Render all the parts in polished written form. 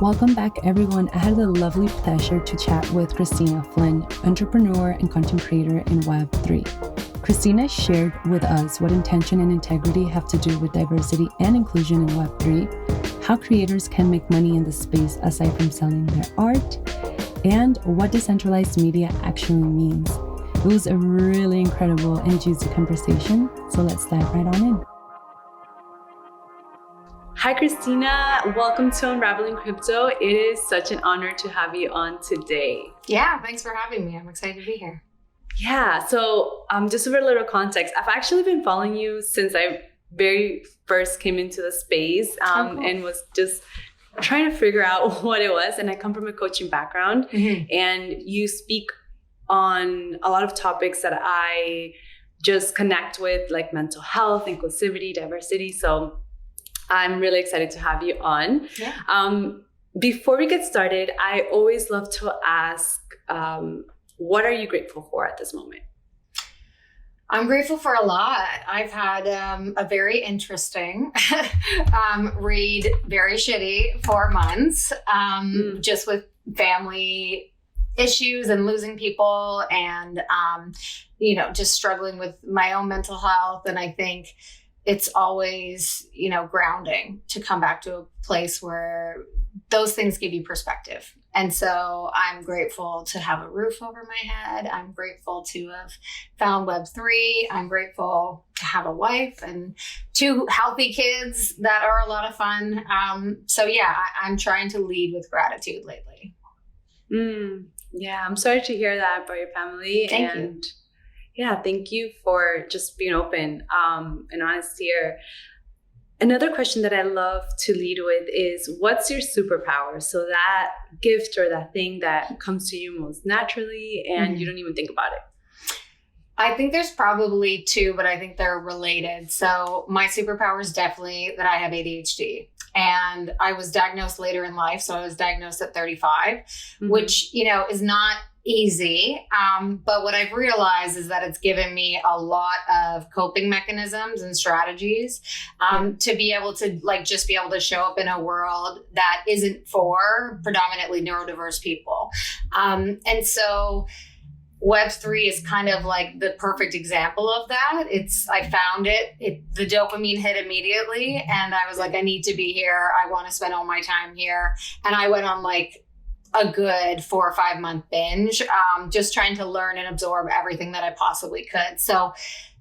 Welcome back, everyone. I had the lovely pleasure to chat with Kristina Flynn, entrepreneur and content creator in Web3. Kristina shared with us what intention and integrity have to do with diversity and inclusion in Web3, how creators can make money in the space aside from selling their art, and what decentralized media actually means. It was a really incredible and juicy conversation, so let's dive right on in. Hi, Kristina. Welcome to Unraveling Crypto. It is such an honor to have you on today. Yeah, thanks for having me. I'm excited to be here. Yeah, so just for a little context, I've actually been following you since I very first came into the space cool. And was just trying to figure out what it was. And I come from a coaching background, and you speak on a lot of topics that I just connect with, like mental health, inclusivity, diversity. So I'm really excited to have you on. Yeah. Before we get started, I always love to ask, what are you grateful for at this moment? I'm grateful for a lot. I've had a very interesting read, very shitty 4 months, just with family issues and losing people and, just struggling with my own mental health. And I think it's always, grounding to come back to a place where those things give you perspective. And so I'm grateful to have a roof over my head. I'm grateful to have found Web3. I'm grateful to have a wife and 2 healthy kids that are a lot of fun. I'm trying to lead with gratitude lately. Yeah, I'm sorry to hear that about your family. Thank you. Yeah, thank you for just being open and honest here. Another question that I love to lead with is, what's your superpower? So that gift or that thing that comes to you most naturally and you don't even think about it. I think there's probably 2, but I think they're related. So my superpower is definitely that I have ADHD. And I was diagnosed later in life. So I was diagnosed at 35, which, is not easy. But what I've realized is that it's given me a lot of coping mechanisms and strategies to be able to just be able to show up in a world that isn't for predominantly neurodiverse people. And so Web3 is kind of like the perfect example of that. I found the dopamine hit immediately, and I was like, I need to be here. I want to spend all my time here. And I went on a good 4 or 5 month binge, just trying to learn and absorb everything that I possibly could. So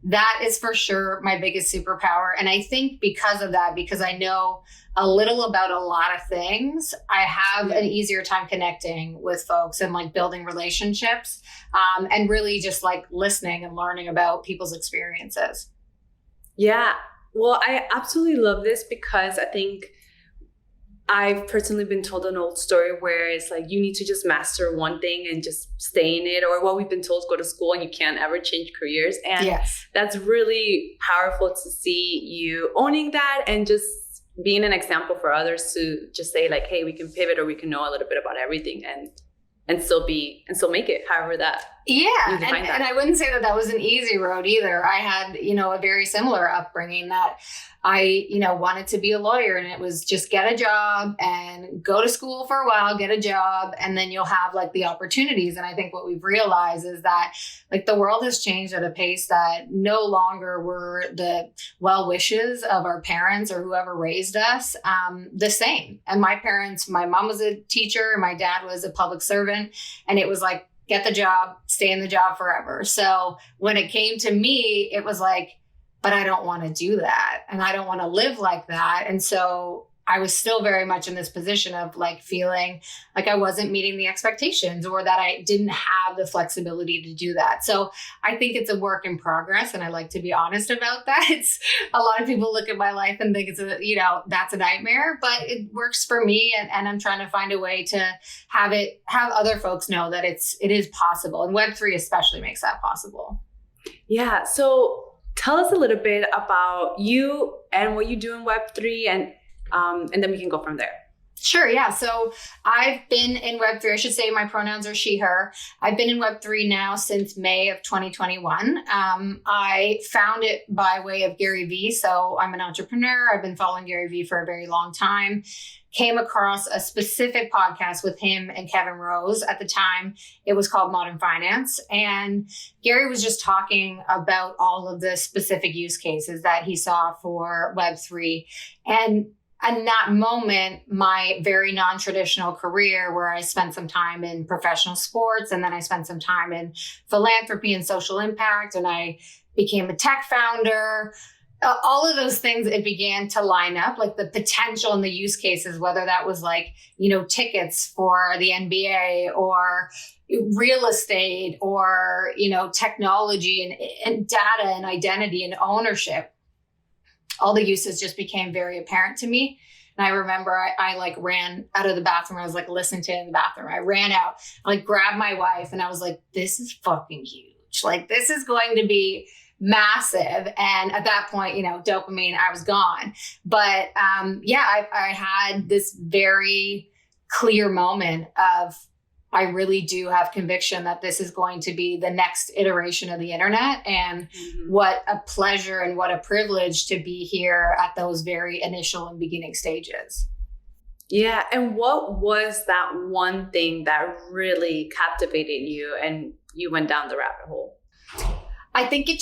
that is for sure my biggest superpower. And I think because of that, because I know a little about a lot of things, I have an easier time connecting with folks and building relationships, and really just listening and learning about people's experiences. Yeah, well, I absolutely love this because I think I've personally been told an old story where it's you need to just master one thing and just stay in it, or what we've been told is go to school and you can't ever change careers. And that's really powerful to see you owning that and just being an example for others to just say hey, we can pivot or we can know a little bit about everything and still make it, however that. Yeah. And I wouldn't say that was an easy road either. I had, a very similar upbringing that I, wanted to be a lawyer, and it was just get a job and go to school for a while, get a job, and then you'll have the opportunities. And I think what we've realized is that the world has changed at a pace that no longer were the well wishes of our parents or whoever raised us the same. And my mom was a teacher, my dad was a public servant, and it was get the job, stay in the job forever. So when it came to me, it was but I don't want to do that. And I don't want to live like that. And so I was still very much in this position of feeling like I wasn't meeting the expectations, or that I didn't have the flexibility to do that. So I think it's a work in progress. And I like to be honest about that. It's a lot of people look at my life and think it's that's a nightmare, but it works for me. And I'm trying to find a way to have other folks know that it is possible. And Web3 especially makes that possible. Yeah. So tell us a little bit about you and what you do in Web3, and then we can go from there. Sure. Yeah. So I've been in Web3. I should say my pronouns are she, her. I've been in Web3 now since May of 2021. I found it by way of Gary Vee. So I'm an entrepreneur. I've been following Gary Vee for a very long time. came across a specific podcast with him and Kevin Rose. At the time, it was called Modern Finance. And Gary was just talking about all of the specific use cases that he saw for Web3. And in that moment, my very non-traditional career, where I spent some time in professional sports, and then I spent some time in philanthropy and social impact, and I became a tech founder, all of those things, it began to line up, like the potential and the use cases, whether that was like, tickets for the NBA or real estate or, technology and data and identity and ownership. All the uses just became very apparent to me. And I remember I like ran out of the bathroom. I was like listening to it in the bathroom. I ran out, like grabbed my wife, and I was like, this is fucking huge. Like, this is going to be massive. And at that point, dopamine, I was gone. But I had this very clear moment of, I really do have conviction that this is going to be the next iteration of the internet. And what a pleasure and what a privilege to be here at those very initial and beginning stages. Yeah. And what was that one thing that really captivated you and you went down the rabbit hole? I think it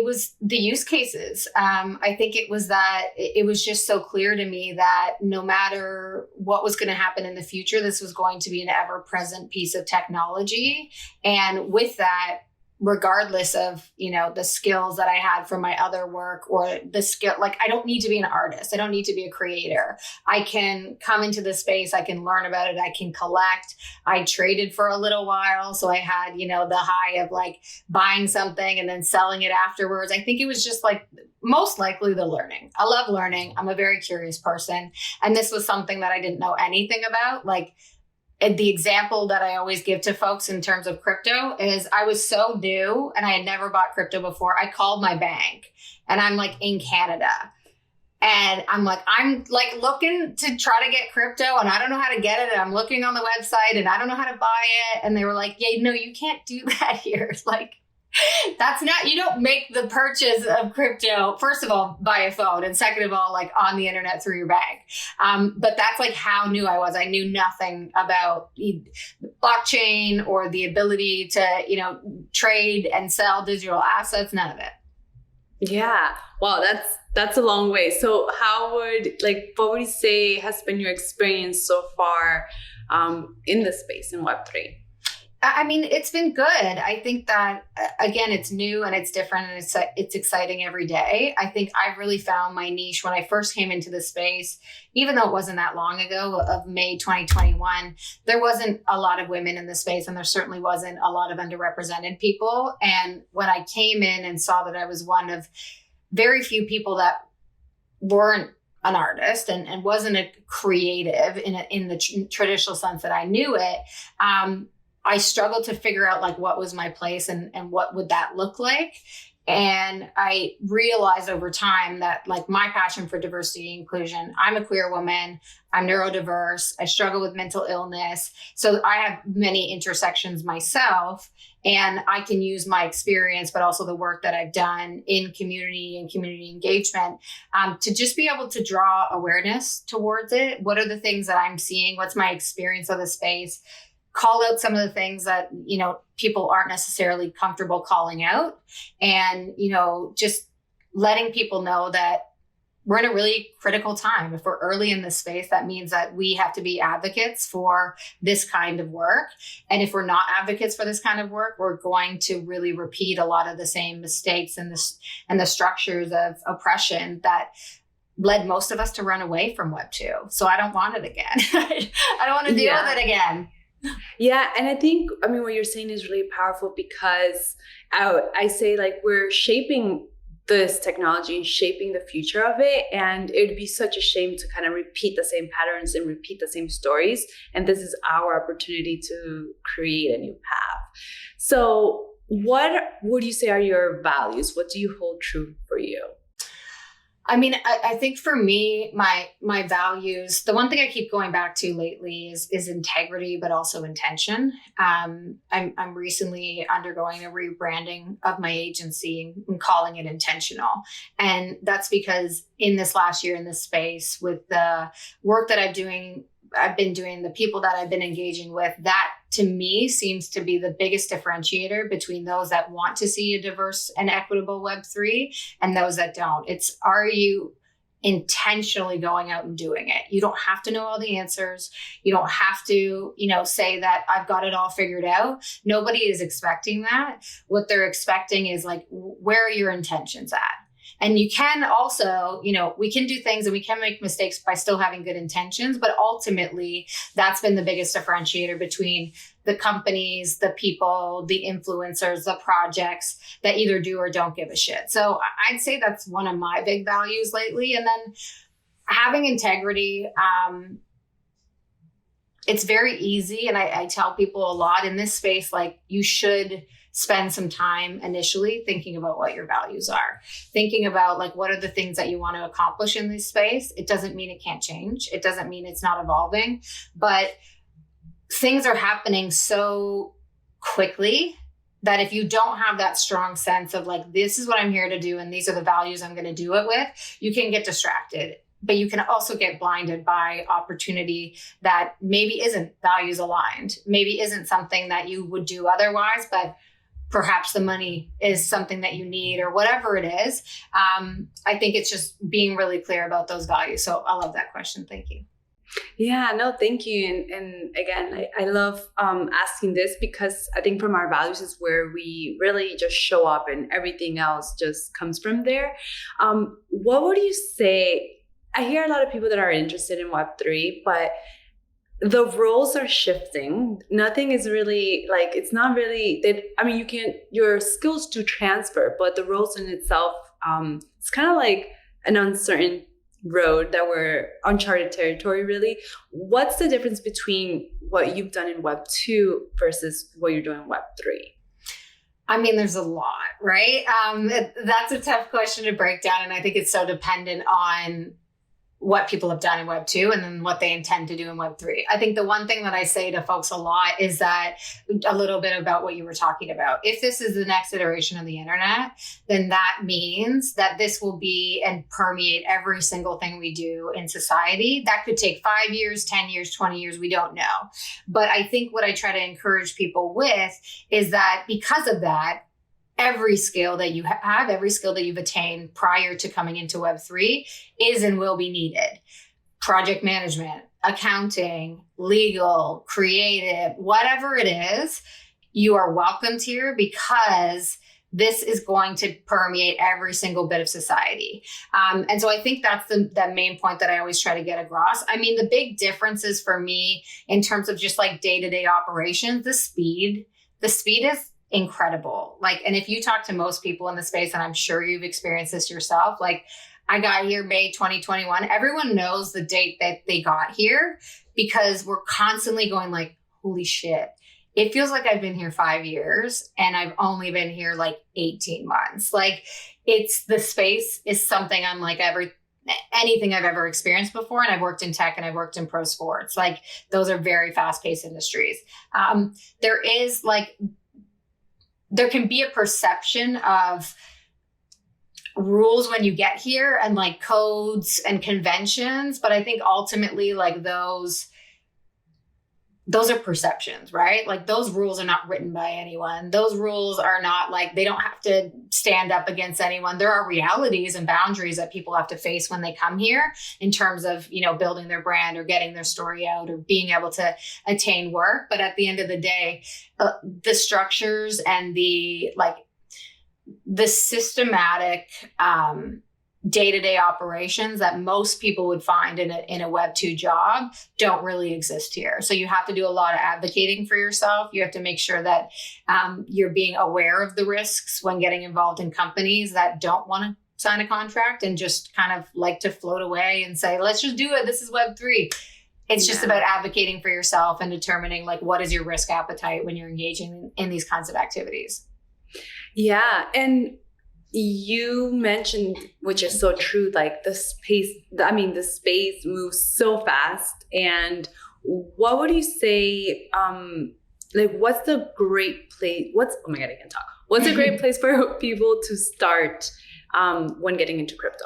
was the use cases. I think it was that it was just so clear to me that no matter what was going to happen in the future, this was going to be an ever-present piece of technology. And with that, regardless of, the skills that I had from my other work or the skill, like, I don't need to be an artist. I don't need to be a creator. I can come into the space. I can learn about it. I can collect. I traded for a little while. So I had, the high of like buying something and then selling it afterwards. I think it was just like most likely the learning. I love learning. I'm a very curious person. And this was something that I didn't know anything about. Like, the example that I always give to folks in terms of crypto is I was so new and I had never bought crypto before. I called my bank and I'm like in Canada and I'm like looking to try to get crypto and I don't know how to get it. And I'm looking on the website and I don't know how to buy it. And they were like, yeah, no, you can't do that here. It's like, that's not, you don't make the purchase of crypto, first of all, by a phone, and second of all, like on the internet through your bank. But that's like how new I was. I knew nothing about blockchain or the ability to, trade and sell digital assets, none of it. Yeah. Wow. That's a long way. So what would you say has been your experience so far in the space in Web3? I mean, it's been good. I think that, again, it's new and it's different and it's exciting every day. I think I've really found my niche when I first came into the space, even though it wasn't that long ago, of May 2021, there wasn't a lot of women in the space and there certainly wasn't a lot of underrepresented people. And when I came in and saw that I was one of very few people that weren't an artist and wasn't a creative in the traditional sense that I knew it, I struggled to figure out like what was my place and what would that look like. And I realized over time that like my passion for diversity and inclusion, I'm a queer woman, I'm neurodiverse, I struggle with mental illness. So I have many intersections myself and I can use my experience, but also the work that I've done in community and community engagement to just be able to draw awareness towards it. What are the things that I'm seeing? What's my experience of the space? Call out some of the things that, people aren't necessarily comfortable calling out and, just letting people know that we're in a really critical time. If we're early in this space, that means that we have to be advocates for this kind of work. And if we're not advocates for this kind of work, we're going to really repeat a lot of the same mistakes and the structures of oppression that led most of us to run away from Web 2. So I don't want it again. I don't want to deal with it again. Yeah. And I think, what you're saying is really powerful because I say like we're shaping this technology and shaping the future of it. And it would be such a shame to kind of repeat the same patterns and repeat the same stories. And this is our opportunity to create a new path. So what would you say are your values? What do you hold true for you? I mean, I think for me, my values, the one thing I keep going back to lately is integrity, but also intention. I'm recently undergoing a rebranding of my agency and calling it intentional. And that's because in this last year in this space, with the work that I've been doing, the people that I've been engaging with, that to me seems to be the biggest differentiator between those that want to see a diverse and equitable Web3 and those that don't. It's, are you intentionally going out and doing it? You don't have to know all the answers. You don't have to, say that I've got it all figured out. Nobody is expecting that. What they're expecting is like, where are your intentions at? And you can also, we can do things and we can make mistakes by still having good intentions, but ultimately that's been the biggest differentiator between the companies, the people, the influencers, the projects that either do or don't give a shit. So I'd say that's one of my big values lately. And then having integrity, it's very easy. And I tell people a lot in this space, like you should spend some time initially thinking about what your values are, thinking about like, what are the things that you want to accomplish in this space? It doesn't mean it can't change. It doesn't mean it's not evolving, but things are happening so quickly that if you don't have that strong sense of like, this is what I'm here to do, and these are the values I'm going to do it with, you can get distracted. But you can also get blinded by opportunity that maybe isn't values aligned, maybe isn't something that you would do otherwise, but perhaps the money is something that you need or whatever it is. I think it's just being really clear about those values. So I love that question. Thank you. Yeah, no, thank you. And again, I love asking this because I think from our values is where we really just show up and everything else just comes from there. What would you say? I hear a lot of people that are interested in Web3, but the roles are shifting. Nothing is really like, it's not really that. I mean, your skills do transfer, but the roles in itself, it's kind of like an uncertain road that we're uncharted territory, really. What's the difference between what you've done in Web 2 versus what you're doing in Web 3? I mean, there's a lot, right? That's a tough question to break down. And I think it's so dependent on what people have done in Web 2 and then what they intend to do in Web 3. I think the one thing that I say to folks a lot is that a little bit about what you were talking about. If this is the next iteration of the internet, then that means that this will be and permeate every single thing we do in society. That could take 5 years, 10 years, 20 years, we don't know. But I think what I try to encourage people with is that because of that, every skill that you have, every skill that you've attained prior to coming into Web3 is and will be needed. Project management, accounting, legal, creative, whatever it is, you are welcomed here because this is going to permeate every single bit of society. And so I think that's the main point that I always try to get across. I mean, the big differences for me in terms of just like day-to-day operations, the speed is incredible. Like, and if you talk to most people in the space, and I'm sure you've experienced this yourself, like I got here May 2021, everyone knows the date that they got here because we're constantly going like, holy shit. It feels like I've been here 5 years and I've only been here like 18 months. Like it's, the space is something unlike anything I've ever experienced before. And I've worked in tech and I've worked in pro sports. Like those are very fast-paced industries. There can be a perception of rules when you get here and like codes and conventions. But I think ultimately like those are perceptions, right? Like those rules are not written by anyone. Those rules are not like, they don't have to stand up against anyone. There are realities and boundaries that people have to face when they come here in terms of, building their brand or getting their story out or being able to attain work. But at the end of the day, the structures and the systematic, day-to-day operations that most people would find in a Web 2 job don't really exist here. So you have to do a lot of advocating for yourself. You have to make sure that you're being aware of the risks when getting involved in companies that don't want to sign a contract and just kind of like to float away and say, let's just do it. This is Web 3. It's just about advocating for yourself and determining like, what is your risk appetite when you're engaging in these kinds of activities? Yeah. And you mentioned, which is so true, like the space moves so fast. And what would you say, like, what's the great place? Oh my God, I can't talk. What's a great place for people to start when getting into crypto?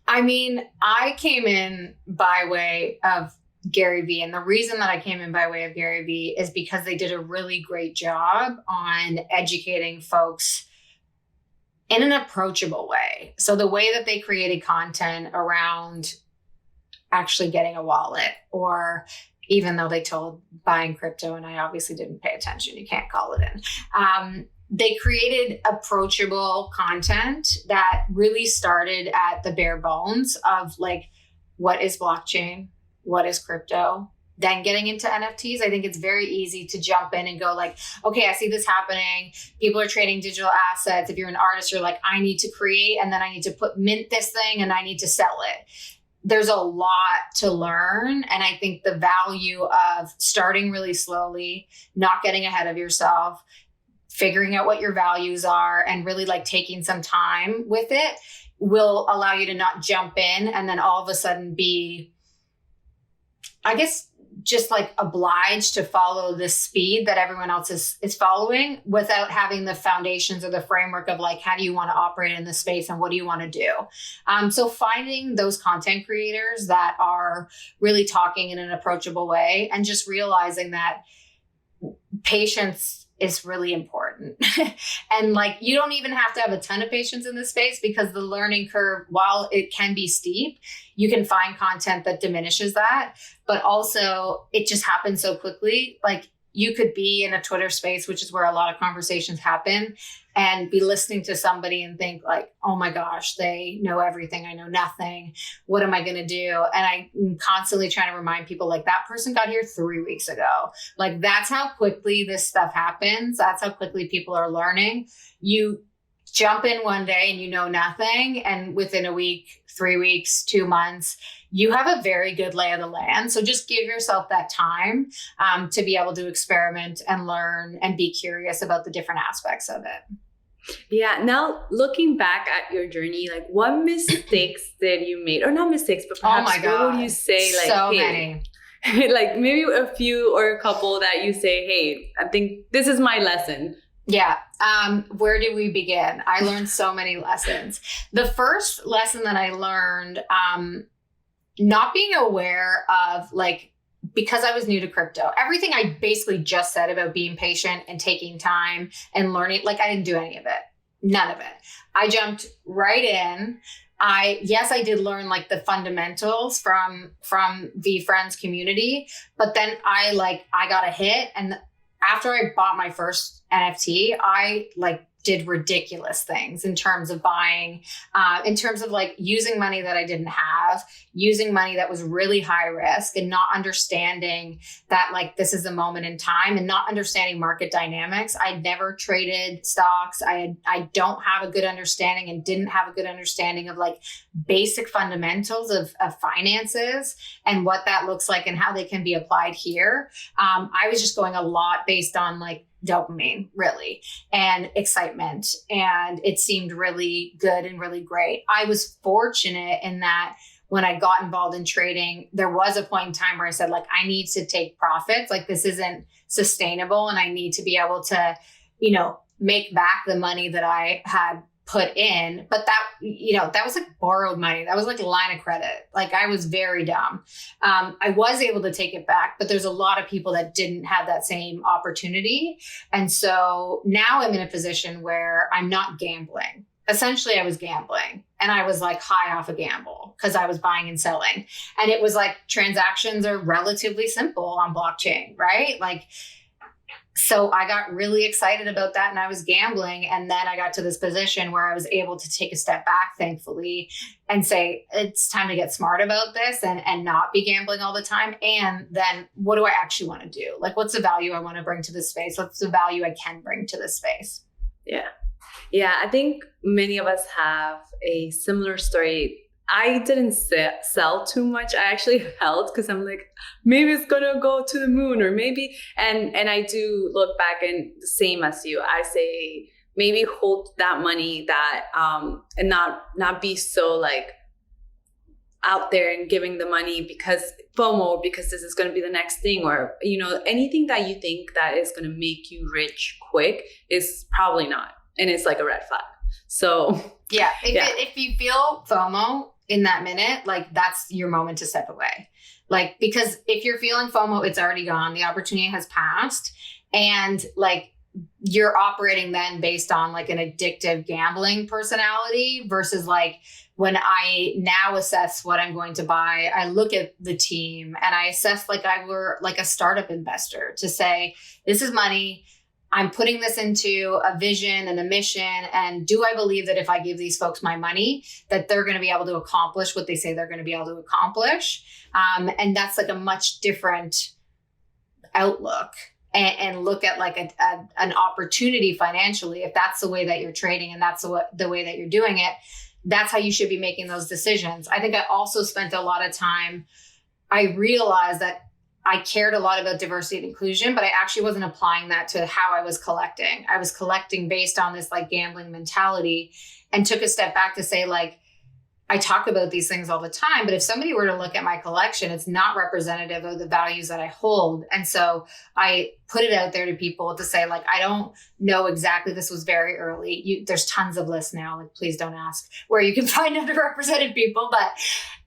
I mean, I came in by way of Gary Vee. And the reason that I came in by way of Gary Vee is because they did a really great job on educating folks in an approachable way. So the way that they created content around actually getting a wallet, or even though they told buying crypto, and I obviously didn't pay attention, you can't call it in. They created approachable content that really started at the bare bones of like, what is blockchain? What is crypto? Then getting into NFTs, I think it's very easy to jump in and go like, okay, I see this happening. People are trading digital assets. If you're an artist, you're like, I need to create, and then I need to mint this thing, and I need to sell it. There's a lot to learn. And I think the value of starting really slowly, not getting ahead of yourself, figuring out what your values are, and really like taking some time with it will allow you to not jump in and then all of a sudden be, I guess, just like obliged to follow the speed that everyone else is following without having the foundations or the framework of like, how do you want to operate in this space and what do you want to do? So finding those content creators that are really talking in an approachable way, and just realizing that patience is really important. And like, you don't even have to have a ton of patience in this space, because the learning curve, while it can be steep, you can find content that diminishes that, but also it just happens so quickly. Like, you could be in a Twitter space, which is where a lot of conversations happen, and be listening to somebody and think like, oh my gosh, they know everything. I know nothing. What am I going to do? And I'm constantly trying to remind people like, that person got here 3 weeks ago. Like, that's how quickly this stuff happens. That's how quickly people are learning. You jump in one day and you know nothing, and within a week, 3 weeks, 2 months, you have a very good lay of the land. So just give yourself that time to be able to experiment and learn and be curious about the different aspects of it. Yeah. Now, looking back at your journey, like, what mistakes did you make? Or not mistakes, but perhaps oh my God, what would you say? Like, so hey, many. like maybe a few or a couple that you say, hey, I think this is my lesson. Yeah. Where do we begin? I learned so many lessons. The first lesson that I learned, not being aware of, like, because I was new to crypto, everything I basically just said about being patient and taking time and learning, like, I didn't do any of it. None of it. I jumped right in. I did learn like the fundamentals from the friends community, but then I got a hit, and after I bought my first NFT, I like did ridiculous things in terms of buying, in terms of like using money that I didn't have, using money that was really high risk, and not understanding that like this is a moment in time, and not understanding market dynamics. I never traded stocks. I don't have a good understanding, and didn't have a good understanding of like basic fundamentals of finances and what that looks like and how they can be applied here. I was just going a lot based on like dopamine, really, and excitement. And it seemed really good and really great. I was fortunate in that when I got involved in trading, there was a point in time where I said, like, I need to take profits. Like, this isn't sustainable, and I need to be able to, make back the money that I had put in. But that, that was like borrowed money. That was like a line of credit. Like, I was very dumb. I was able to take it back, but there's a lot of people that didn't have that same opportunity. And so now I'm in a position where I'm not gambling. Essentially, I was gambling, and I was like high off a gamble because I was buying and selling. And it was like, transactions are relatively simple on blockchain, right? Like, so I got really excited about that, and I was gambling. And then I got to this position where I was able to take a step back, thankfully, and say, it's time to get smart about this and not be gambling all the time. And then what do I actually want to do? Like, what's the value I want to bring to this space? What's the value I can bring to this space? Yeah. Yeah. I think many of us have a similar story. I didn't sell too much. I actually held, because I'm like, maybe it's going to go to the moon, or maybe, and I do look back, and the same as you, I say, maybe hold that money that and not be so like out there and giving the money because FOMO, because this is going to be the next thing, or, you know, anything that you think that is going to make you rich quick is probably not. And it's like a red flag. So yeah, if you feel FOMO in that minute, like that's your moment to step away. Like, because if you're feeling FOMO, it's already gone. The opportunity has passed. And like, you're operating then based on like an addictive gambling personality versus like, when I now assess what I'm going to buy, I look at the team and I assess like I were like a startup investor to say, this is money. I'm putting this into a vision and a mission. And do I believe that if I give these folks my money, that they're going to be able to accomplish what they say they're going to be able to accomplish? And that's like a much different outlook. And look at like an opportunity financially. If that's the way that you're trading and that's the way that you're doing it, that's how you should be making those decisions. I think I also spent a lot of time, I realized that I cared a lot about diversity and inclusion, but I actually wasn't applying that to how I was collecting. I was collecting based on this like gambling mentality, and took a step back to say, like, I talk about these things all the time, but if somebody were to look at my collection, it's not representative of the values that I hold. And so I put it out there to people to say, like, I don't know exactly, this was very early. There's tons of lists now, like, please don't ask where you can find underrepresented people. But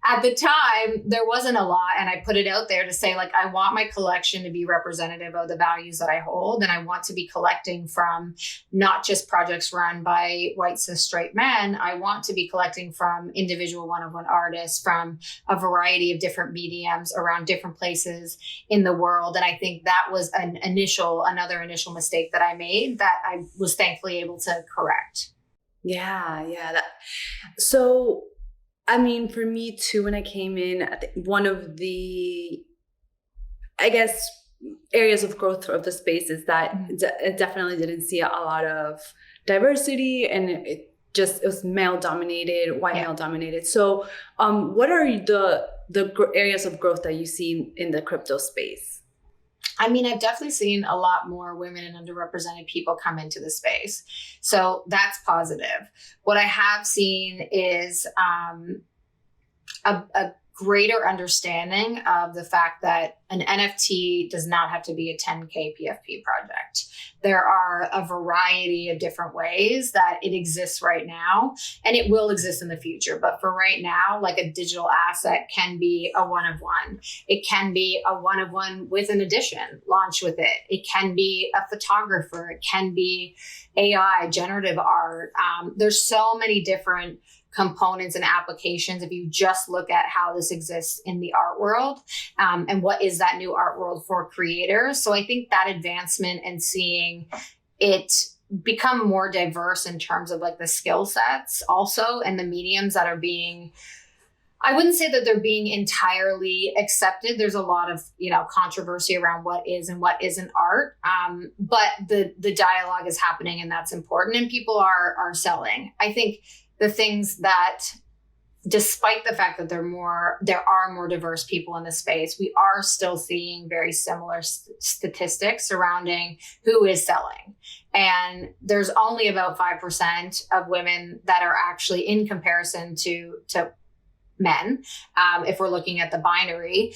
at the time, there wasn't a lot. And I put it out there to say, like, I want my collection to be representative of the values that I hold. And I want to be collecting from not just projects run by white cis straight men. I want to be collecting from individual one-of-one artists from a variety of different mediums around different places in the world. And I think that was another initial mistake that I made that I was thankfully able to correct. Yeah. So, I mean, for me too, when I came in, I think one of the, I guess, areas of growth of the space is that it definitely didn't see a lot of diversity, and it was male dominated, white male dominated. So what are the areas of growth that you see in the crypto space? I mean, I've definitely seen a lot more women and underrepresented people come into the space. So that's positive. What I have seen is a greater understanding of the fact that an NFT does not have to be a 10K PFP project. There are a variety of different ways that it exists right now, and it will exist in the future. But for right now, like, a digital asset can be a one-of-one. It can be a one-of-one with an edition launched with it. It can be a photographer. It can be AI, generative art. There's so many different components and applications if you just look at how this exists in the art world, and what is that new art world for creators. So I think that advancement and seeing it become more diverse in terms of like the skill sets also, and the mediums that are being, I wouldn't say that they're being entirely accepted. There's a lot of, controversy around what is and what isn't art. But the dialogue is happening, and that's important, and people are selling. I think the things that, despite the fact that there are more diverse people in the space, we are still seeing very similar statistics surrounding who is selling. And there's only about 5% of women that are actually, in comparison to men, if we're looking at the binary,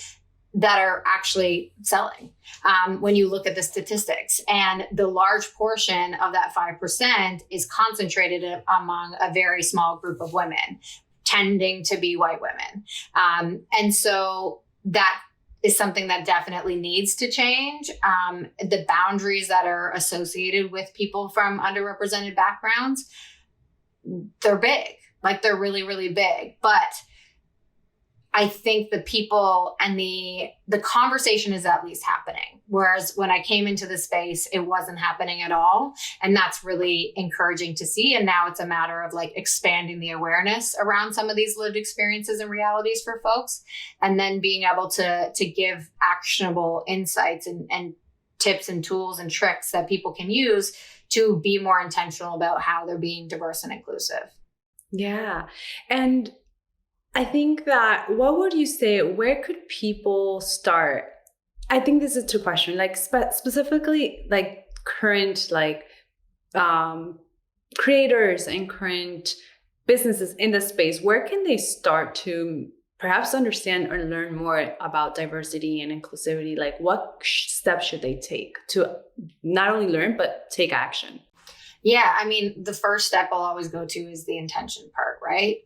that are actually selling when you look at the statistics. And the large portion of that 5% is concentrated among a very small group of women, tending to be white women. And so that is something that definitely needs to change. The boundaries that are associated with people from underrepresented backgrounds, they're big, like, they're really, really big. But I think the people and the conversation is at least happening. Whereas when I came into the space, it wasn't happening at all. And that's really encouraging to see. And now it's a matter of like expanding the awareness around some of these lived experiences and realities for folks. And then being able to give actionable insights and tips and tools and tricks that people can use to be more intentional about how they're being diverse and inclusive. Yeah. And I think that, what would you say, where could people start? I think this is a two question, like specifically like current, like creators and current businesses in the space, where can they start to perhaps understand or learn more about diversity and inclusivity? Like what steps should they take to not only learn, but take action? Yeah, I mean, the first step I'll always go to is the intention part, right?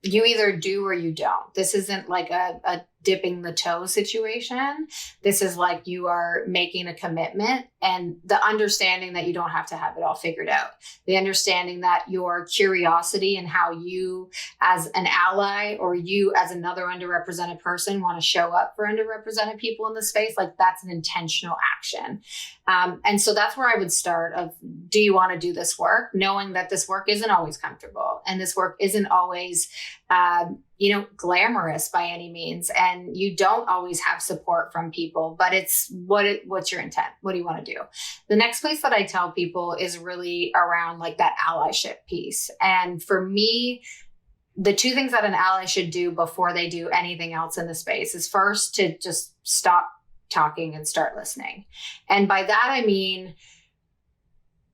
You either do or you don't. This isn't like a dipping the toe situation. This is like you are making a commitment, and the understanding that you don't have to have it all figured out. The understanding that your curiosity and how you as an ally or you as another underrepresented person want to show up for underrepresented people in the space, like that's an intentional action. And so that's where I would start of, do you want to do this work? Knowing that this work isn't always comfortable and this work isn't always, glamorous by any means. And you don't always have support from people, but it's what's your intent? What do you want to do? The next place that I tell people is really around like that allyship piece. And for me, the two things that an ally should do before they do anything else in the space is first to just stop talking and start listening. And by that, I mean,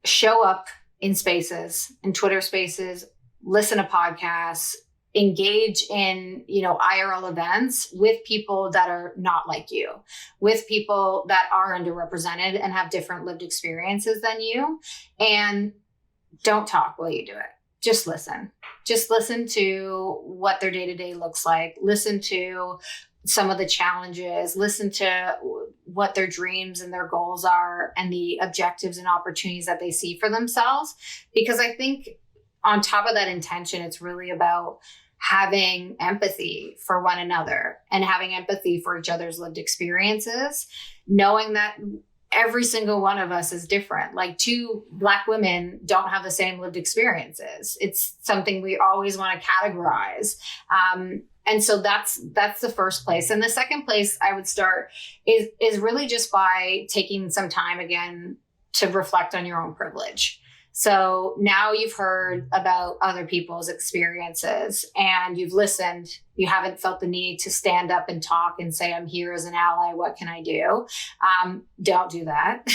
show up in spaces, in Twitter spaces, listen to podcasts, engage in, IRL events with people that are not like you, with people that are underrepresented and have different lived experiences than you. And don't talk while you do it. Just listen. Just listen to what their day-to-day looks like. Listen to some of the challenges, listen to what their dreams and their goals are and the objectives and opportunities that they see for themselves. Because I think on top of that intention, it's really about having empathy for one another and having empathy for each other's lived experiences, knowing that every single one of us is different. Like two Black women don't have the same lived experiences. It's something we always want to categorize. And so that's the first place. And the second place I would start is really just by taking some time again to reflect on your own privilege. So now you've heard about other people's experiences and you've listened. You haven't felt the need to stand up and talk and say, I'm here as an ally. What can I do? Don't do that.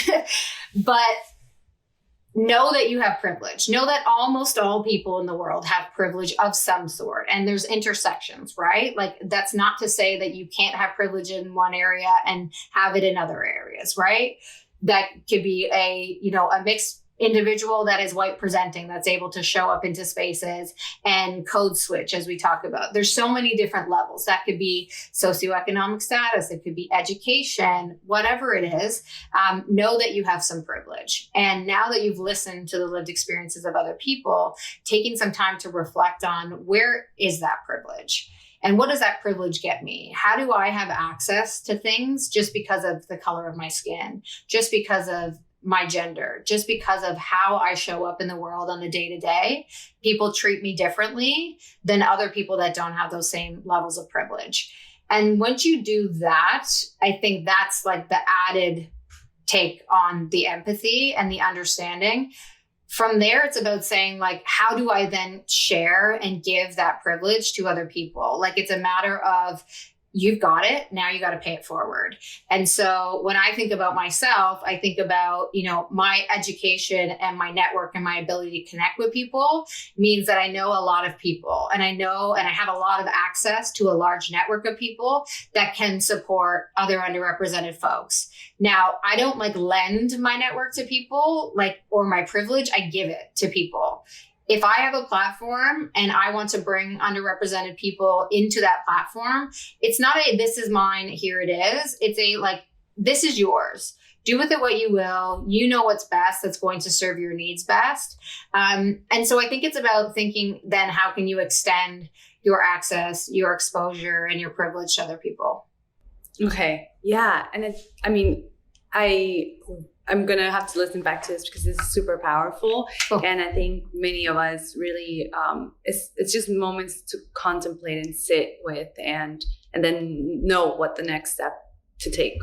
But know that you have privilege. Know that almost all people in the world have privilege of some sort. And there's intersections, right? Like that's not to say that you can't have privilege in one area and have it in other areas, right? That could be a mixed individual that is white presenting, that's able to show up into spaces and code switch, as we talk about. There's so many different levels. That could be socioeconomic status. It could be education, whatever it is. Know that you have some privilege. And now that you've listened to the lived experiences of other people, taking some time to reflect on where is that privilege? And what does that privilege get me? How do I have access to things just because of the color of my skin, just because of my gender, just because of how I show up in the world on the day-to-day? People treat me differently than other people that don't have those same levels of privilege. And once you do that, I think that's like the added take on the empathy and the understanding. From there, it's about saying like, how do I then share and give that privilege to other people? Like it's a matter of, you've got it. Now you got to pay it forward. And so when I think about myself, I think about, my education and my network and my ability to connect with people means that I know a lot of people and I have a lot of access to a large network of people that can support other underrepresented folks. Now, I don't lend my network to people or my privilege. I give it to people. If I have a platform and I want to bring underrepresented people into that platform, it's not this is mine, here it is. It's this is yours. Do with it what you will. You know what's best that's going to serve your needs best. And so I think it's about thinking then how can you extend your access, your exposure, and your privilege to other people. Okay. Yeah. And I'm going to have to listen back to this because this is super powerful. Oh. And I think many of us really, it's just moments to contemplate and sit with and then know what the next step to take.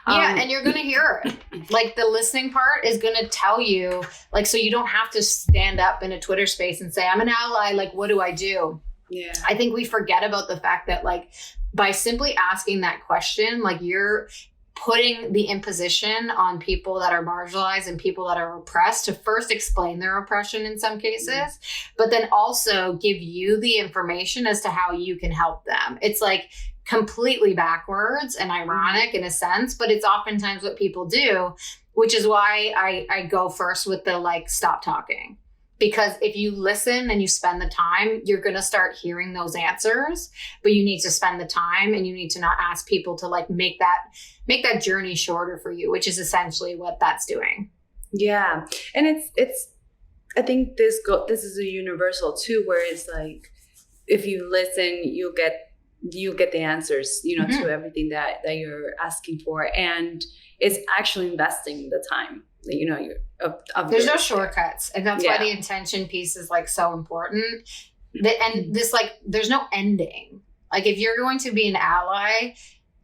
And you're going to hear it. The listening part is going to tell you, so you don't have to stand up in a Twitter space and say, I'm an ally. What do I do? Yeah. I think we forget about the fact that by simply asking that question, you're putting the imposition on people that are marginalized and people that are oppressed to first explain their oppression in some cases, but then also give you the information as to how you can help them. It's like completely backwards and ironic in a sense, but it's oftentimes what people do, which is why I go first with the like, stop talking. Because if you listen and you spend the time, you're going to start hearing those answers, but you need to spend the time and you need to not ask people to like make that journey shorter for you, which is essentially what that's doing. Yeah. And it's, I think this is a universal too, where it's like, if you listen, you get the answers, to everything that you're asking for. And it's actually investing the time, there's no shortcuts. And that's why the intention piece is like so important. And this, like, there's no ending. Like, if you're going to be an ally,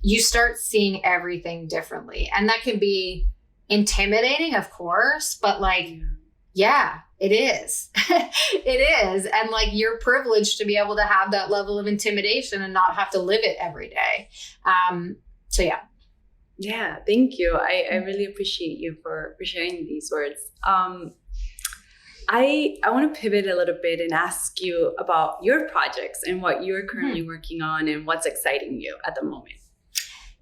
you start seeing everything differently. And that can be intimidating, of course, but like, yeah, it is. It is. And like, you're privileged to be able to have that level of intimidation and not have to live it every day. So yeah. Yeah, thank you. I really appreciate you for sharing these words. I want to pivot a little bit and ask you about your projects and what you're currently working on and what's exciting you at the moment.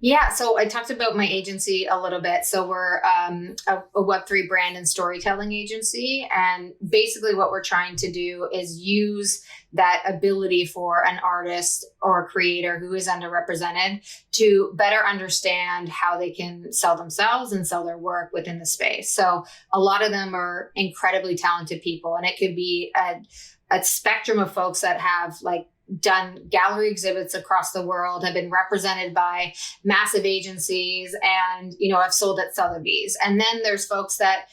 Yeah, so I talked about my agency a little bit. So we're a Web3 brand and storytelling agency. And basically what we're trying to do is use that ability for an artist or a creator who is underrepresented to better understand how they can sell themselves and sell their work within the space. So a lot of them are incredibly talented people, and it could be a spectrum of folks that have like done gallery exhibits across the world, have been represented by massive agencies, and, have sold at Sotheby's. And then there's folks that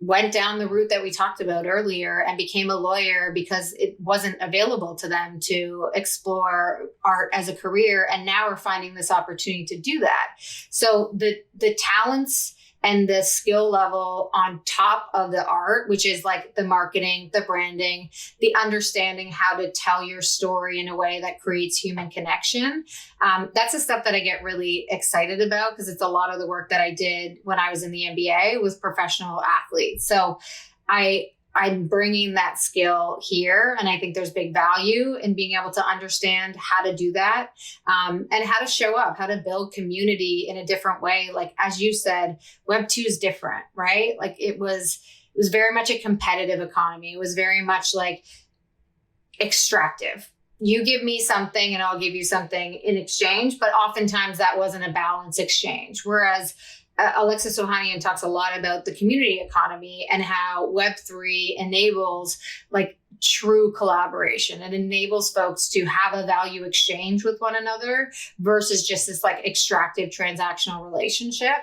went down the route that we talked about earlier and became a lawyer because it wasn't available to them to explore art as a career. And now we're finding this opportunity to do that. So the talents and the skill level on top of the art, which is like the marketing, the branding, the understanding how to tell your story in a way that creates human connection. That's the stuff that I get really excited about, because it's a lot of the work that I did when I was in the NBA with professional athletes. So I'm bringing that skill here, and I think there's big value in being able to understand how to do that, and how to show up, how to build community in a different way. Like, as you said, Web2 is different, right? Like, it was very much a competitive economy. It was very much like extractive. You give me something and I'll give you something in exchange, but oftentimes that wasn't a balanced exchange. Whereas Alexis Ohanian talks a lot about the community economy and how Web3 enables like true collaboration. It enables folks to have a value exchange with one another versus just this like extractive transactional relationship.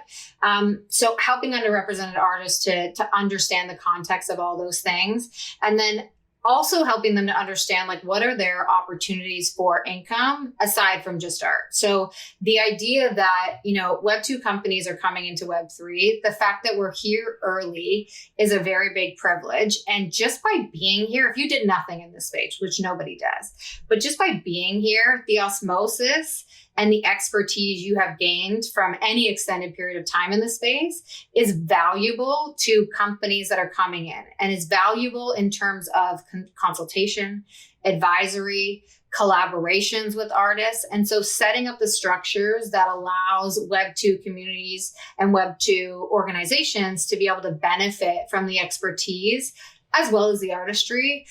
So helping underrepresented artists to understand the context of all those things, and then also helping them to understand like what are their opportunities for income aside from just art. So the idea that, Web2 companies are coming into Web3, the fact that we're here early is a very big privilege. And just by being here, if you did nothing in this space, which nobody does, but just by being here, the osmosis and the expertise you have gained from any extended period of time in the space is valuable to companies that are coming in, and is valuable in terms of consultation, advisory, collaborations with artists. And so setting up the structures that allows Web2 communities and Web2 organizations to be able to benefit from the expertise as well as the artistry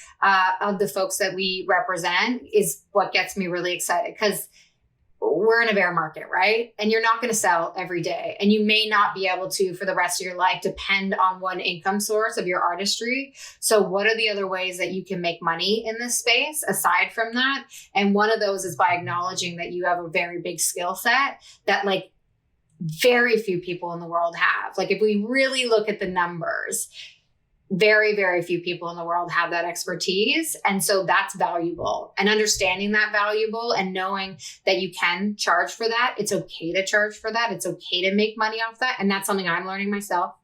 of the folks that we represent is what gets me really excited, because we're in a bear market, right? And you're not going to sell every day. And you may not be able to, for the rest of your life, depend on one income source of your artistry. So what are the other ways that you can make money in this space aside from that? And one of those is by acknowledging that you have a very big skill set that like very few people in the world have. Like, if we really look at the numbers, very, very few people in the world have that expertise. And so that's valuable. And understanding that valuable and knowing that you can charge for that. It's okay to charge for that. It's okay to make money off that. And that's something I'm learning myself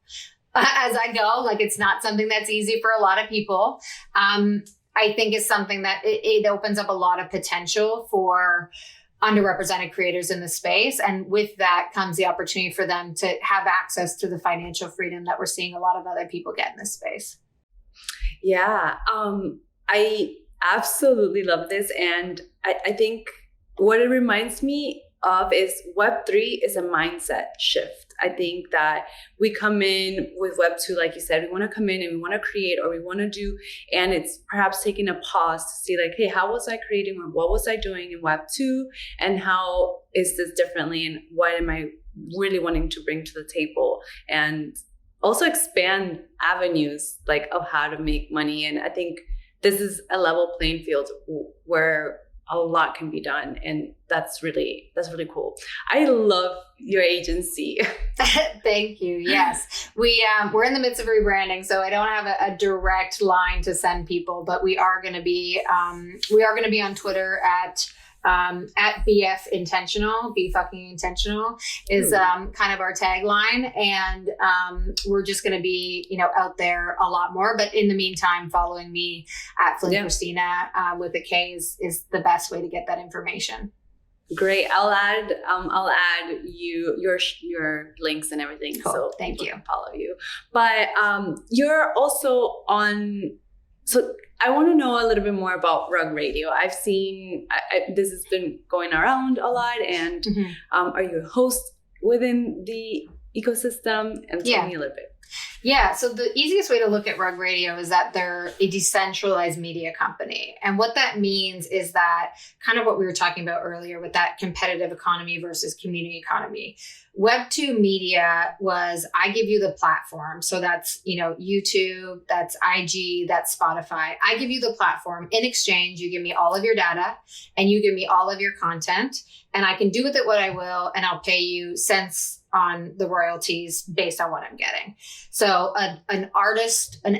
as I go. Like, it's not something that's easy for a lot of people. I think is something that it opens up a lot of potential for underrepresented creators in the space. And with that comes the opportunity for them to have access to the financial freedom that we're seeing a lot of other people get in this space. Yeah, I absolutely love this. And I think what it reminds me of is Web3 is a mindset shift. I think that we come in with Web2, like you said, we want to come in and we want to create or we want to do, and it's perhaps taking a pause to see like, hey, how was I creating or what was I doing in Web2 and how is this differently and what am I really wanting to bring to the table, and also expand avenues like of how to make money. And I think this is a level playing field where a lot can be done, and that's really cool. I love your agency. Thank you. Yes, we're in the midst of rebranding, so I don't have a direct line to send people, but we are going to be on Twitter at BF Intentional. Be fucking intentional is kind of our tagline, and we're just going to be out there a lot more. But in the meantime, following me at Flynn Kristina with a K is the best way to get that information. Great. I'll add your links and everything. Cool. So thank you. Can follow you. But you're also on. So I want to know a little bit more about Rug Radio. I've seen this has been going around a lot, and are you a host within the ecosystem? And tell me a little bit. Yeah, so the easiest way to look at Rug Radio is that they're a decentralized media company. And what that means is that kind of what we were talking about earlier with that competitive economy versus community economy. Web2 media was, I give you the platform. So that's, YouTube, that's IG, that's Spotify. I give you the platform. In exchange, you give me all of your data and you give me all of your content, and I can do with it what I will, and I'll pay you cents on the royalties based on what I'm getting. So an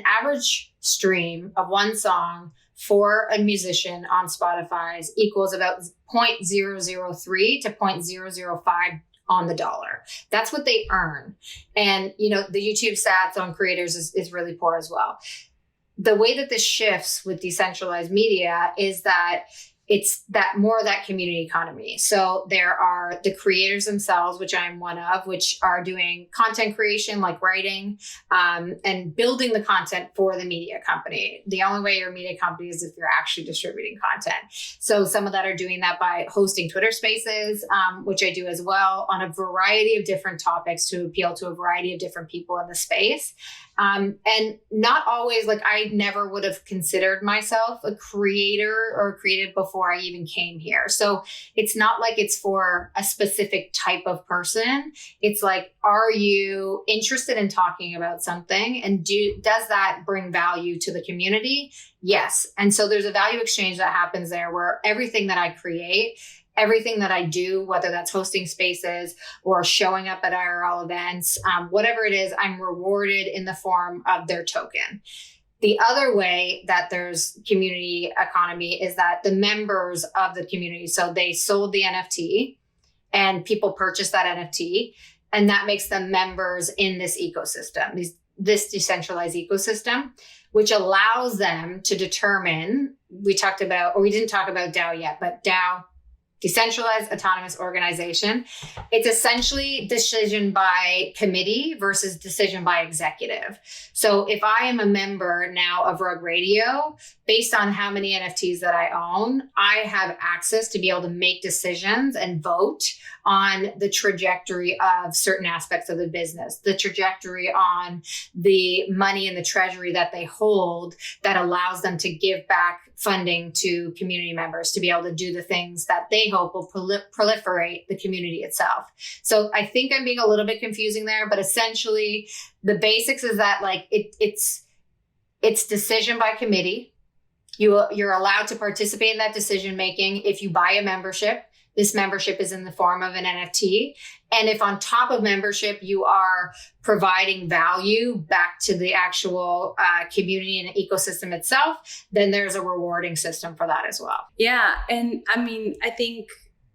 average stream of one song for a musician on Spotify equals about 0.003 to 0.005 on the dollar. That's what they earn. And, the YouTube stats on creators is really poor as well. The way that this shifts with decentralized media is that it's that more of that community economy. So there are the creators themselves, which I'm one of, which are doing content creation, like writing, and building the content for the media company. The only way you're a media company is if you're actually distributing content. So some of that are doing that by hosting Twitter Spaces, which I do as well, on a variety of different topics to appeal to a variety of different people in the space. And not always, like, I never would have considered myself a creator or creative before I even came here. So it's not like it's for a specific type of person. It's like, are you interested in talking about something? And does that bring value to the community? Yes. And so there's a value exchange that happens there where everything that I create, everything that I do, whether that's hosting spaces or showing up at IRL events, whatever it is, I'm rewarded in the form of their token. The other way that there's community economy is that the members of the community, so they sold the NFT and people purchased that NFT, and that makes them members in this ecosystem, this decentralized ecosystem, which allows them to determine, we didn't talk about DAO yet, but DAO, Decentralized Autonomous Organization. It's essentially decision by committee versus decision by executive. So if I am a member now of Rug Radio, based on how many NFTs that I own, I have access to be able to make decisions and vote on the trajectory of certain aspects of the business, the trajectory on the money in the treasury that they hold that allows them to give back funding to community members to be able to do the things that they hope will proliferate the community itself. So I think I'm being a little bit confusing there, but essentially the basics is that like it's decision by committee. You're allowed to participate in that decision making if you buy a membership. This membership is in the form of an NFT. And if on top of membership, you are providing value back to the actual community and ecosystem itself, then there's a rewarding system for that as well. Yeah. And I mean, I think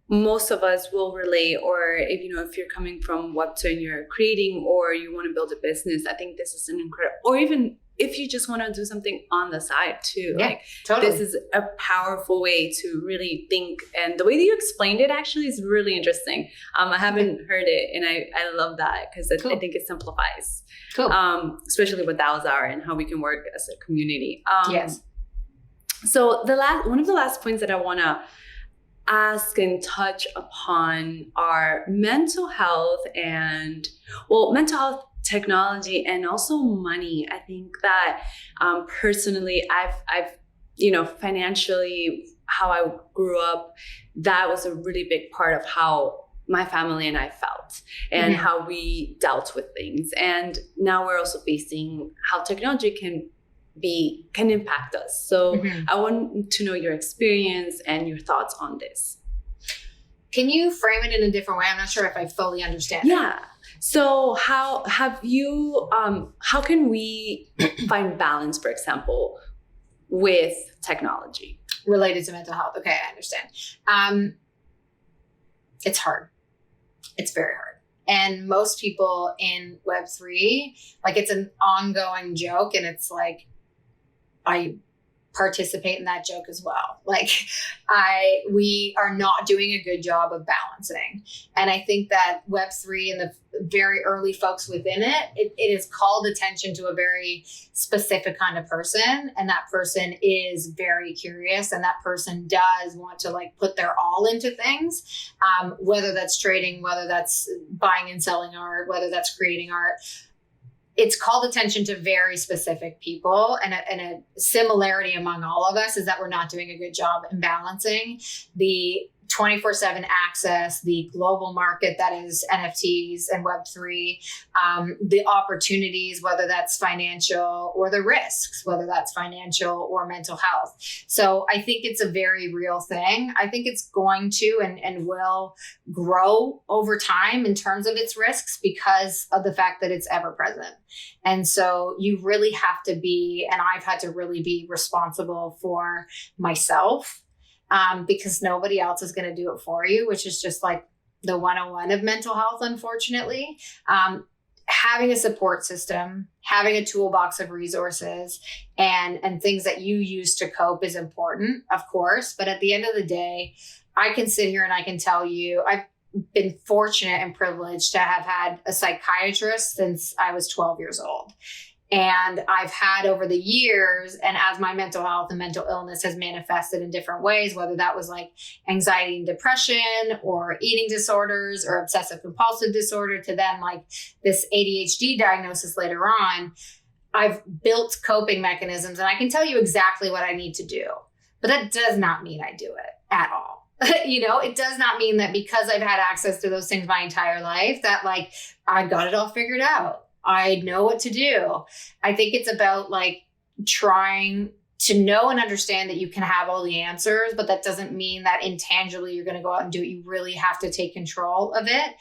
most of us will relate, or if you're coming from Web2 and you're creating or you want to build a business, I think this is an incredible, or even if you just want to do something on the side too. Yeah, Like totally. this is a powerful way to really think. And the way that you explained it actually is really interesting. I haven't heard it, and I love that because I think it simplifies. Cool. Especially what DAOs are and how we can work as a community. Yes. So one of the last points that I want to ask and touch upon are mental health mental health, technology, and also money. I think that personally, I've financially, how I grew up, that was a really big part of how my family and I felt and how we dealt with things. And now we're also facing how technology can impact us. So I want to know your experience and your thoughts on this. Can you frame it in a different way? I'm not sure if I fully understand. Yeah. So how can we find balance, for example, with technology? Related to mental health. Okay, I understand. It's hard. It's very hard. And most people in Web3, like, it's an ongoing joke, and it's like, I participate in that joke as well. Like, we are not doing a good job of balancing. And I think that Web3 and the very early folks within it has called attention to a very specific kind of person. And that person is very curious, and that person does want to like put their all into things, whether that's trading, whether that's buying and selling art, whether that's creating art. It's called attention to very specific people, and a similarity among all of us is that we're not doing a good job in balancing the 24/7 access, the global market that is NFTs and Web3, the opportunities, whether that's financial, or the risks, whether that's financial or mental health. So I think it's a very real thing. I think it's going to and will grow over time in terms of its risks because of the fact that it's ever present. And so you really have to be, and I've had to really be responsible for myself, because nobody else is going to do it for you, which is just like the 101 of mental health, unfortunately. Having a support system, having a toolbox of resources and things that you use to cope is important, of course. But at the end of the day, I can sit here and I can tell you, I've been fortunate and privileged to have had a psychiatrist since I was 12 years old. And I've had over the years, and as my mental health and mental illness has manifested in different ways, whether that was like anxiety and depression or eating disorders or obsessive compulsive disorder, to then like this ADHD diagnosis later on, I've built coping mechanisms, and I can tell you exactly what I need to do. But that does not mean I do it at all. It does not mean that because I've had access to those things my entire life that like I got it all figured out. I know what to do. I think it's about like trying to know and understand that you can have all the answers, but that doesn't mean that intangibly you're going to go out and do it. You really have to take control of it.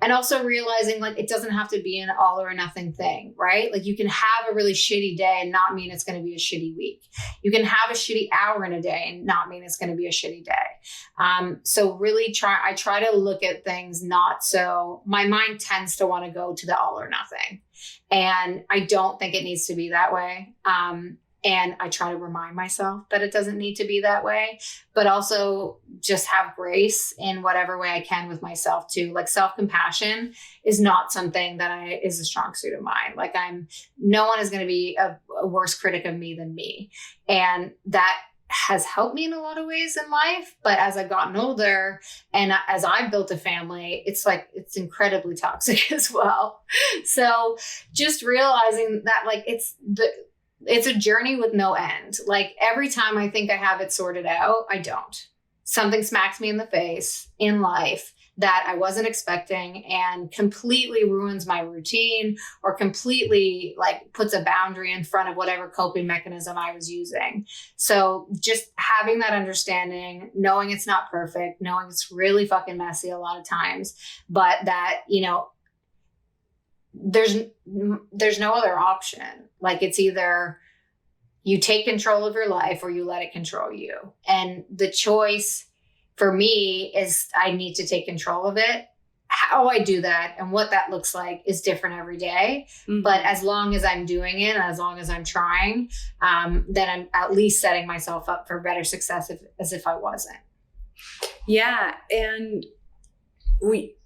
And also realizing like it doesn't have to be an all or nothing thing, right? Like you can have a really shitty day and not mean it's going to be a shitty week. You can have a shitty hour in a day and not mean it's going to be a shitty day. So really I try to look at things not so, my mind tends to want to go to the all or nothing. And I don't think it needs to be that way. And I try to remind myself that it doesn't need to be that way, but also just have grace in whatever way I can with myself too. Like self-compassion is not something that is a strong suit of mine. Like no one is going to be a worse critic of me than me. And that has helped me in a lot of ways in life. But as I've gotten older and as I've built a family, it's incredibly toxic as well. So just realizing that like it's a journey with no end. Like every time I think I have it sorted out, I don't. Something smacks me in the face in life that I wasn't expecting and completely ruins my routine or completely like puts a boundary in front of whatever coping mechanism I was using. So just having that understanding, knowing it's not perfect, knowing it's really fucking messy a lot of times, but that, there's no other option. Like it's either you take control of your life or you let it control you. And the choice for me is I need to take control of it. how I do that and what that looks like is different every day. Mm-hmm. But as long as I'm doing it, and as long as I'm trying, then I'm at least setting myself up for better success as if I wasn't. Yeah. And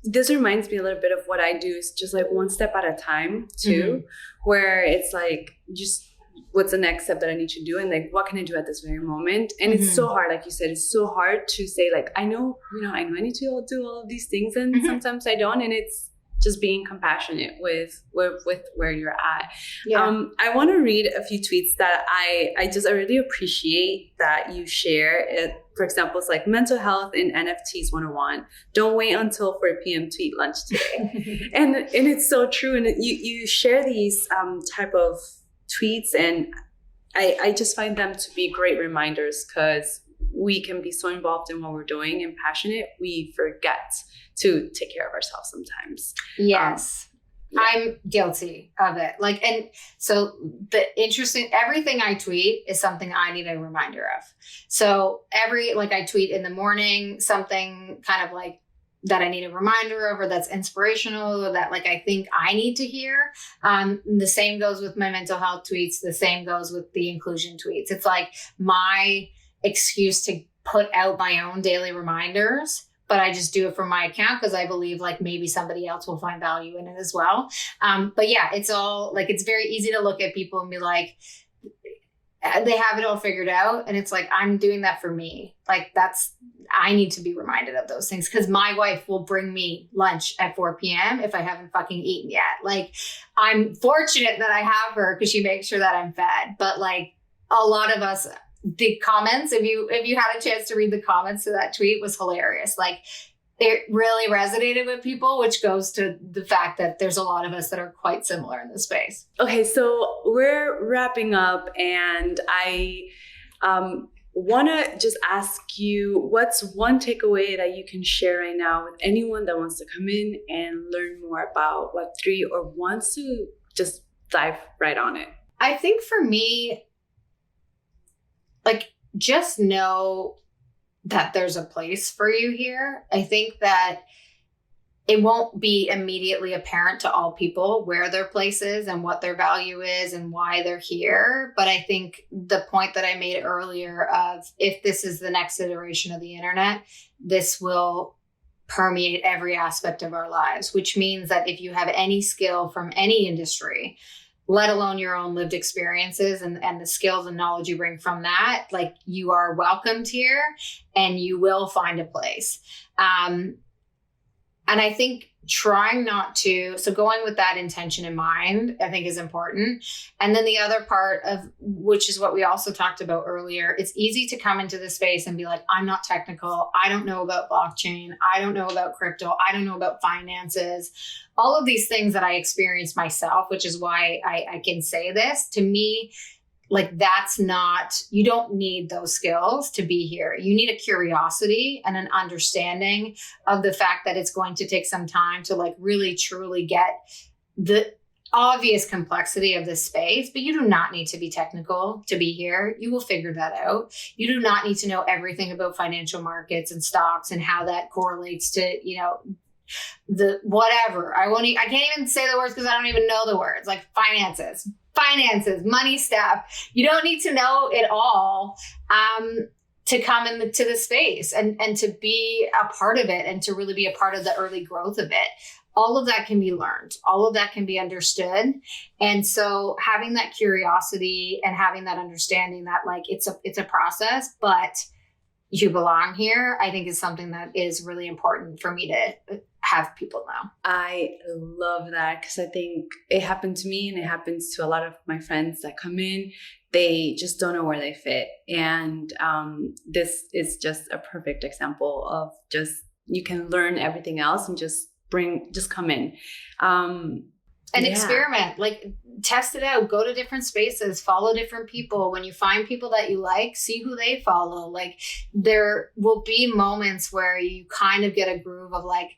this reminds me a little bit of what I do, is just like one step at a time too, where it's like, just what's the next step that I need to do? And like, what can I do at this very moment? And it's so hard. Like you said, it's so hard to say like, I know I need to do all of these things. And sometimes I don't. And it's just being compassionate with where you're at. Yeah. I want to read a few tweets that I really appreciate that you share. For example, it's like mental health in NFTs 101. Don't wait until 4 p.m. to eat lunch today. and it's so true. And you share these type of tweets, and I just find them to be great reminders, because we can be so involved in what we're doing and passionate, we forget to take care of ourselves sometimes. Yes. I'm guilty of it. Like, and so everything I tweet is something I need a reminder of. So I tweet in the morning, something kind of like that I need a reminder of, or that's inspirational, or that like I think I need to hear. The same goes with my mental health tweets. The same goes with the inclusion tweets. It's like my excuse to put out my own daily reminders, but I just do it from my account because I believe like maybe somebody else will find value in it as well. But yeah, it's all like, it's very easy to look at people and be like, they have it all figured out. And it's like, I'm doing that for me. Like I need to be reminded of those things, because my wife will bring me lunch at 4 p.m. if I haven't fucking eaten yet. Like, I'm fortunate that I have her because she makes sure that I'm fed. But like a lot of us, the comments, if you had a chance to read the comments to that tweet, was hilarious. Like, it really resonated with people, which goes to the fact that there's a lot of us that are quite similar in this space. Okay, so we're wrapping up, and I want to just ask you, what's one takeaway that you can share right now with anyone that wants to come in and learn more about Web3 or wants to just dive right on it? I think for me, like, just know that there's a place for you here. I think that it won't be immediately apparent to all people where their place is and what their value is and why they're here. But I think the point that I made earlier of, if this is the next iteration of the internet, this will permeate every aspect of our lives, which means that if you have any skill from any industry, let alone your own lived experiences and the skills and knowledge you bring from that, like, you are welcomed here and you will find a place. And I think trying not to, so going with that intention in mind, I think is important. And then the other part of, which is what we also talked about earlier, it's easy to come into this space and be like, I'm not technical. I don't know about blockchain. I don't know about crypto. I don't know about finances. All of these things that I experienced myself, which is why I can say this. To me, like, that's not, you don't need those skills to be here. You need a curiosity and an understanding of the fact that it's going to take some time to like really truly get the obvious complexity of this space, but you do not need to be technical to be here. You will figure that out. You do not need to know everything about financial markets and stocks and how that correlates to, the whatever. I can't even say the words because I don't even know the words, like finances, money stuff. You don't need to know it all to come into the space and to be a part of it and to really be a part of the early growth of it. All of that can be learned. All of that can be understood. And so having that curiosity and having that understanding that like it's a process, but you belong here, I think is something that is really important for me to have people know. I love that, because I think it happened to me and it happens to a lot of my friends that come in. They just don't know where they fit. And this is just a perfect example of just, you can learn everything else and just come in. And experiment, like test it out, go to different spaces, follow different people. When you find people that you like, see who they follow. Like, there will be moments where you kind of get a groove of like,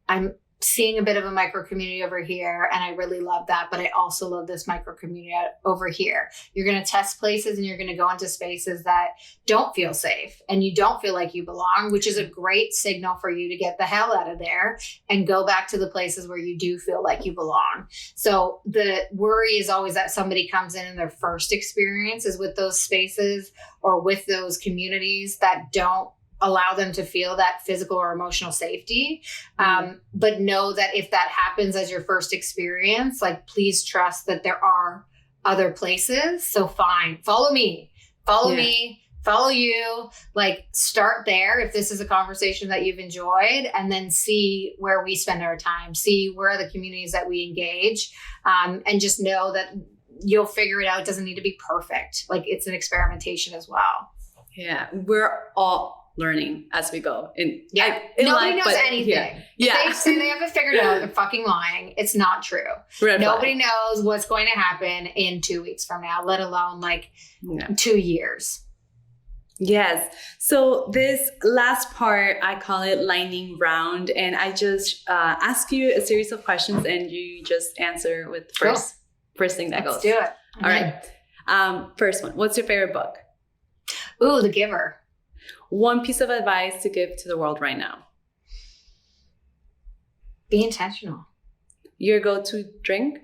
I'm seeing a bit of a micro community over here, and I really love that, but I also love this micro community over here. You're going to test places and you're going to go into spaces that don't feel safe and you don't feel like you belong, which is a great signal for you to get the hell out of there and go back to the places where you do feel like you belong. So the worry is always that somebody comes in and their first experience is with those spaces or with those communities that don't allow them to feel that physical or emotional safety. But know that if that happens as your first experience, like, please trust that there are other places. So fine, follow me, follow you, like, start there. If this is a conversation that you've enjoyed, and then see where we spend our time, see where are the communities that we engage, and just know that you'll figure it out. It doesn't need to be perfect. Like, it's an experimentation as well. Yeah. We're all learning as we go. Nobody knows anything. Yeah. If they say they have it figured out, they're fucking lying. It's not true. Nobody knows what's going to happen in 2 weeks from now, let alone 2 years. Yes. So this last part, I call it lightning round. And I just ask you a series of questions and you just answer with the first thing that goes. Let's do it. All right. First one. What's your favorite book? Ooh, The Giver. One piece of advice to give to the world right now. Be intentional. Your go-to drink?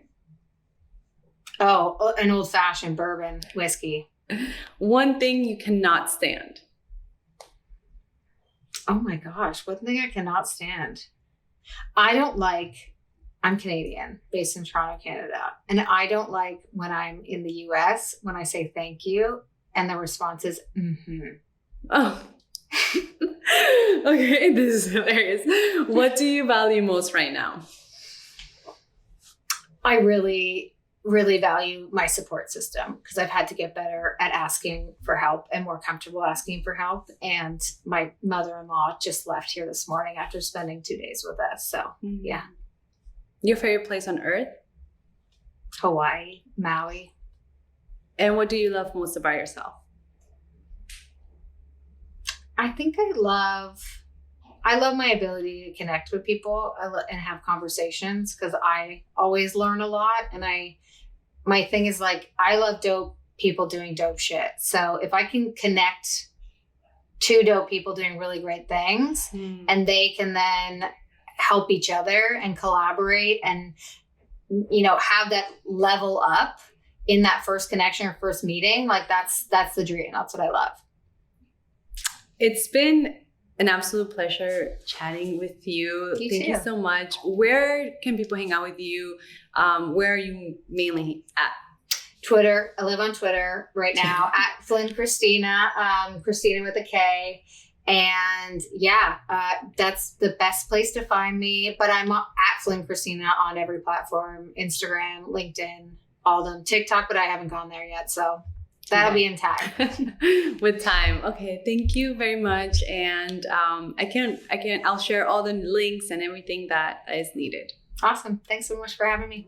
Oh, an old-fashioned bourbon whiskey. One thing you cannot stand. Oh my gosh, one thing I cannot stand. I'm Canadian, based in Toronto, Canada. And I don't like when I'm in the US, when I say thank you, and the response is, mm-hmm. Oh. Okay, this is hilarious. What do you value most right now? I really, really value my support system because I've had to get better at asking for help and more comfortable asking for help. And my mother-in-law just left here this morning after spending 2 days with us. So, yeah. Your favorite place on earth? Hawaii, Maui. And what do you love most about yourself? I think I love my ability to connect with people and have conversations because I always learn a lot. And my thing is I love dope people doing dope shit. So if I can connect two dope people doing really great things and they can then help each other and collaborate and, have that level up in that first connection or first meeting, that's the dream. That's what I love. It's been an absolute pleasure chatting with you. Thank you so much. Where can people hang out with you? Where are you mainly at? Twitter. I live on Twitter right now at Flynn Kristina, Kristina with a K. And that's the best place to find me. But I'm at Flynn Kristina on every platform, Instagram, LinkedIn, all of them. TikTok, but I haven't gone there yet. So that'll be in time. With time. Okay. Thank you very much. And I'll share all the links and everything that is needed. Awesome. Thanks so much for having me.